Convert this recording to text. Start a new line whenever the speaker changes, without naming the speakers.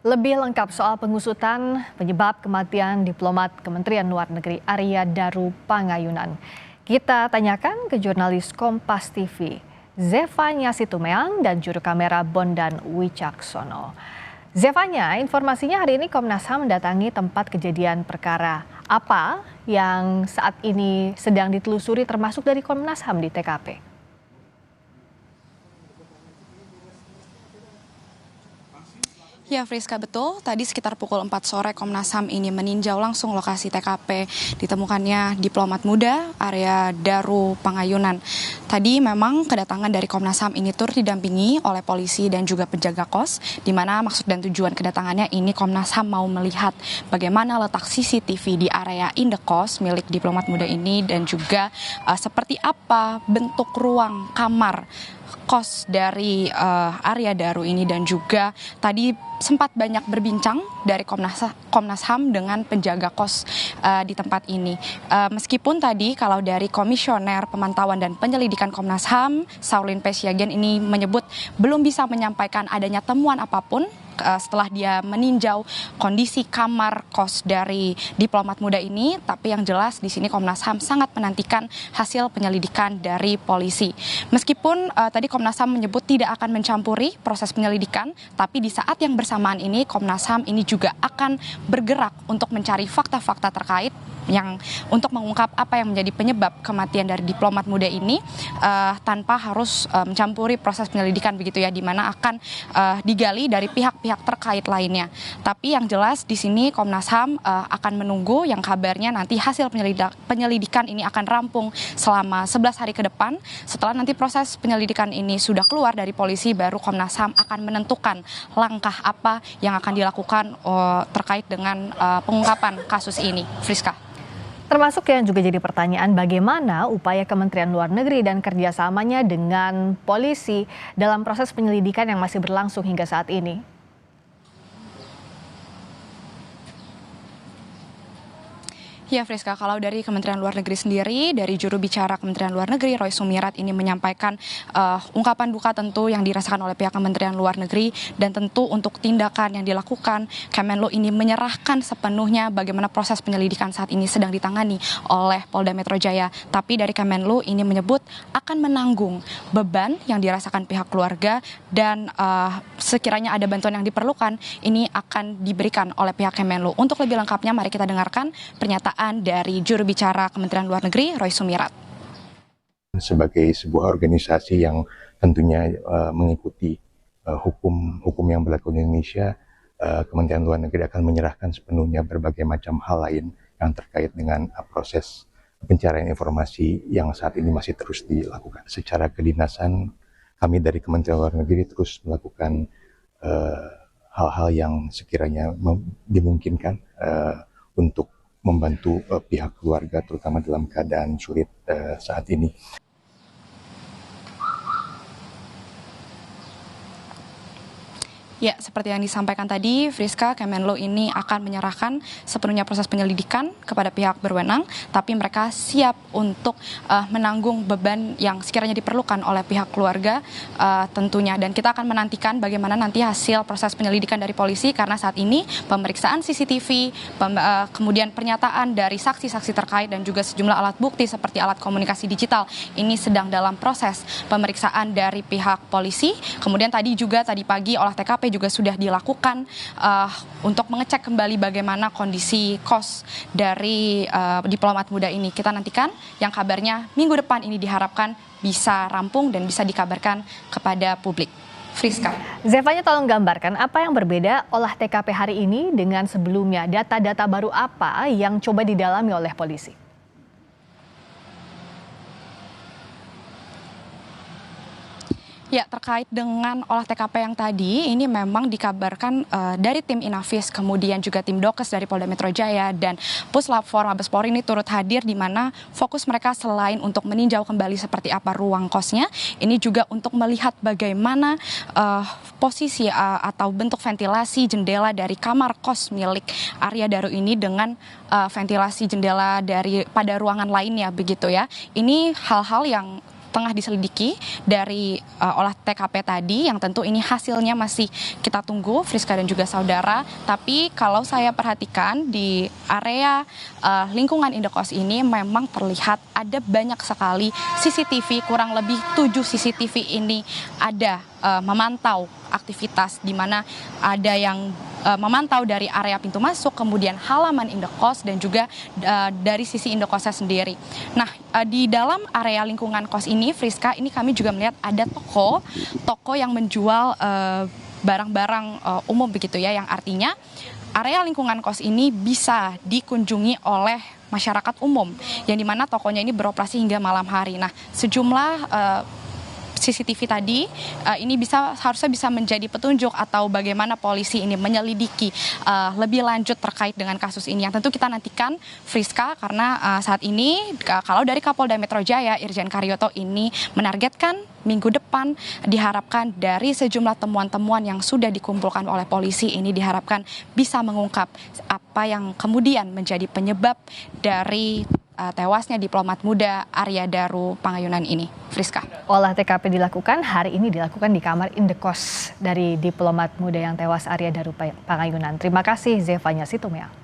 Lebih lengkap soal pengusutan penyebab kematian diplomat Kementerian Luar Negeri Arya Daru Pangayunan. Kita tanyakan ke jurnalis Kompas TV, Zevanya Situmeang dan juru kamera Bondan Wicaksono. Zevanya, informasinya hari ini Komnas HAM mendatangi tempat kejadian perkara. Apa yang saat ini sedang ditelusuri termasuk dari Komnas HAM di TKP?
Ya, Friska, betul. Tadi sekitar pukul 4 sore Komnas HAM ini meninjau langsung lokasi TKP ditemukannya diplomat muda Arya Daru Pangayunan. Tadi memang kedatangan dari Komnas HAM ini turut didampingi oleh polisi dan juga penjaga kos, di mana maksud dan tujuan kedatangannya ini Komnas HAM mau melihat bagaimana letak CCTV di area indekos milik diplomat muda ini dan juga seperti apa bentuk ruang kamar kos dari Arya Daru ini, dan juga tadi sempat banyak berbincang dari Komnas HAM dengan penjaga kos di tempat ini. Meskipun tadi kalau dari Komisioner Pemantauan dan Penyelidikan Komnas HAM, Saurlin P. Siagian ini menyebut belum bisa menyampaikan adanya temuan apapun setelah dia meninjau kondisi kamar kos dari diplomat muda ini, tapi yang jelas di sini Komnas HAM sangat menantikan hasil penyelidikan dari polisi. Meskipun tadi Komnas HAM menyebut tidak akan mencampuri proses penyelidikan, tapi di saat yang bersamaan ini Komnas HAM ini juga akan bergerak untuk mencari fakta-fakta terkait yang untuk mengungkap apa yang menjadi penyebab kematian dari diplomat muda ini tanpa harus mencampuri proses penyelidikan begitu ya, di mana akan digali dari pihak-pihak terkait lainnya. Tapi yang jelas di sini Komnas HAM akan menunggu yang kabarnya nanti hasil penyelidikan ini akan rampung selama 11 hari ke depan. Setelah nanti proses penyelidikan ini sudah keluar dari polisi, baru Komnas HAM akan menentukan langkah apa yang akan dilakukan terkait dengan pengungkapan kasus ini. Friska.
Termasuk yang juga jadi pertanyaan, bagaimana upaya Kementerian Luar Negeri dan kerjasamanya dengan polisi dalam proses penyelidikan yang masih berlangsung hingga saat ini?
Ya, Friska, kalau dari Kementerian Luar Negeri sendiri, dari juru bicara Kementerian Luar Negeri, Roy Sumirat, ini menyampaikan ungkapan duka tentu yang dirasakan oleh pihak Kementerian Luar Negeri, dan tentu untuk tindakan yang dilakukan, Kemenlu ini menyerahkan sepenuhnya bagaimana proses penyelidikan saat ini sedang ditangani oleh Polda Metro Jaya. Tapi dari Kemenlu ini menyebut akan menanggung beban yang dirasakan pihak keluarga, dan sekiranya ada bantuan yang diperlukan, ini akan diberikan oleh pihak Kemenlu. Untuk lebih lengkapnya, mari kita dengarkan pernyataan dari juru bicara Kementerian Luar Negeri, Roy Sumirat.
Sebagai sebuah organisasi yang tentunya mengikuti hukum yang berlaku di Indonesia, Kementerian Luar Negeri akan menyerahkan sepenuhnya berbagai macam hal lain yang terkait dengan proses pencarian informasi yang saat ini masih terus dilakukan. Secara kedinasan, kami dari Kementerian Luar Negeri terus melakukan hal-hal yang sekiranya dimungkinkan untuk membantu pihak keluarga, terutama dalam keadaan sulit saat ini.
Ya, seperti yang disampaikan tadi, Friska, Kemenlu ini akan menyerahkan sepenuhnya proses penyelidikan kepada pihak berwenang, tapi mereka siap untuk menanggung beban yang sekiranya diperlukan oleh pihak keluarga tentunya. Dan kita akan menantikan bagaimana nanti hasil proses penyelidikan dari polisi, karena saat ini pemeriksaan CCTV, kemudian pernyataan dari saksi-saksi terkait dan juga sejumlah alat bukti seperti alat komunikasi digital ini sedang dalam proses pemeriksaan dari pihak polisi. Kemudian tadi pagi olah TKP juga sudah dilakukan untuk mengecek kembali bagaimana kondisi kos dari diplomat muda ini. Kita nantikan yang kabarnya minggu depan ini diharapkan bisa rampung dan bisa dikabarkan kepada publik. Friska.
Zevanya, tolong gambarkan apa yang berbeda olah TKP hari ini dengan sebelumnya. Data-data baru apa yang coba didalami oleh polisi?
Ya, terkait dengan olah TKP yang tadi, ini memang dikabarkan dari tim Inavis, kemudian juga tim Dokes dari Polda Metro Jaya dan Puslap 4 Mabes Polri ini turut hadir, di mana fokus mereka selain untuk meninjau kembali seperti apa ruang kosnya, ini juga untuk melihat bagaimana posisi atau bentuk ventilasi jendela dari kamar kos milik Arya Daru ini dengan ventilasi jendela pada ruangan lainnya begitu ya. Ini hal-hal yang tengah diselidiki dari olah TKP tadi, yang tentu ini hasilnya masih kita tunggu, Friska dan juga saudara. Tapi kalau saya perhatikan di area lingkungan indekos ini memang terlihat ada banyak sekali CCTV, kurang lebih 7 CCTV ini ada memantau aktivitas, di mana ada yang memantau dari area pintu masuk, kemudian halaman indekos, dan juga dari sisi indekosnya sendiri. Nah, di dalam area lingkungan kos ini, Friska, ini kami juga melihat ada toko yang menjual barang-barang umum begitu ya, yang artinya area lingkungan kos ini bisa dikunjungi oleh masyarakat umum, yang dimana tokonya ini beroperasi hingga malam hari. Nah, sejumlah CCTV tadi ini harusnya bisa menjadi petunjuk atau bagaimana polisi ini menyelidiki lebih lanjut terkait dengan kasus ini, yang tentu kita nantikan, Friska, karena saat ini kalau dari Kapolda Metro Jaya Irjen Karyoto ini menargetkan minggu depan diharapkan dari sejumlah temuan-temuan yang sudah dikumpulkan oleh polisi ini diharapkan bisa mengungkap apa yang kemudian menjadi penyebab dari tewasnya diplomat muda Arya Daru Pangayunan ini. Friska.
Olah TKP dilakukan hari ini di kamar indekos dari diplomat muda yang tewas Arya Daru Pangayunan. Terima kasih Zevanya Situmea.